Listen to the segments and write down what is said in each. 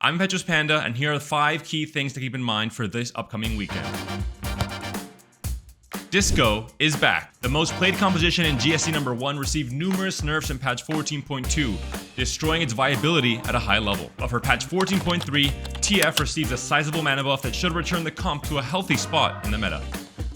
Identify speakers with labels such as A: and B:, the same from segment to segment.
A: I'm ImpetuousPanda, and here are the 5 key things to keep in mind for this upcoming weekend. Disco is back. The most played composition in GSC number 1 received numerous nerfs in patch 14.2, destroying its viability at a high level. But for patch 14.3, TF received a sizable mana buff that should return the comp to a healthy spot in the meta.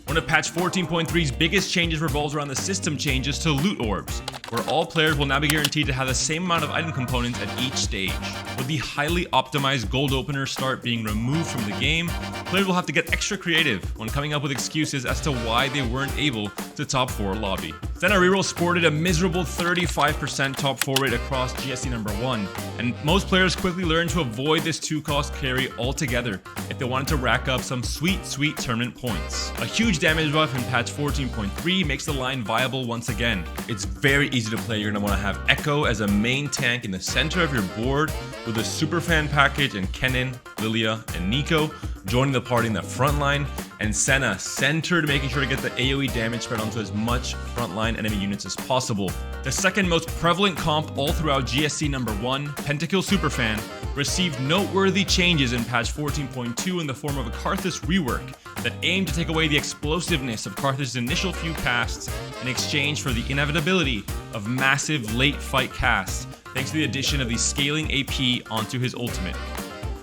A: One of patch 14.3's biggest changes revolves around the system changes to loot orbs, where all players will now be guaranteed to have the same amount of item components at each stage. With the highly optimized gold opener start being removed from the game, players will have to get extra creative when coming up with excuses as to why they weren't able to top 4 lobby. Senna reroll sported a miserable 35% top 4 rate across GSC number 1, and most players quickly learned to avoid this 2-cost carry altogether if they wanted to rack up some sweet tournament points. A huge damage buff in patch 14.3 makes the line viable once again. It's very easy to play. You're going to want to have Echo as a main tank in the center of your board, with a Superfan package and Kennen, Lilia, and Nico joining the party in the front line, and Senna centered, making sure to get the AoE damage spread onto as much frontline enemy units as possible. The second most prevalent comp all throughout GSC number 1, Pentakill Superfan, received noteworthy changes in patch 14.2 in the form of a Karthus rework that aimed to take away the explosiveness of Karthus' initial few casts in exchange for the inevitability of massive late fight casts, thanks to the addition of the scaling AP onto his ultimate.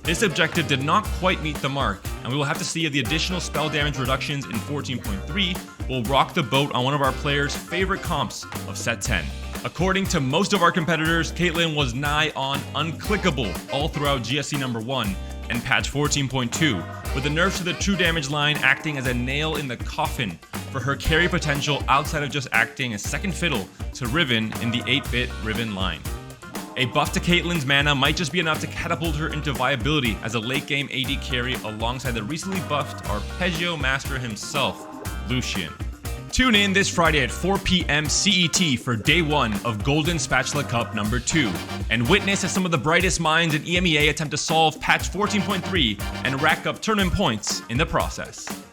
A: This objective did not quite meet the mark, and we will have to see if the additional spell damage reductions in 14.3 will rock the boat on one of our players' favorite comps of set 10. According to most of our competitors, Caitlyn was nigh on unclickable all throughout GSC number 1 and patch 14.2, with the nerfs to the true damage line acting as a nail in the coffin for her carry potential outside of just acting as second fiddle to Riven in the 8-bit Riven line. A buff to Caitlyn's mana might just be enough to catapult her into viability as a late-game AD carry alongside the recently buffed Arpeggio Master himself, Lucian. Tune in this Friday at 4 p.m. CET for day 1 of Golden Spatula Cup number 2, and witness as some of the brightest minds in EMEA attempt to solve patch 14.3 and rack up tournament points in the process.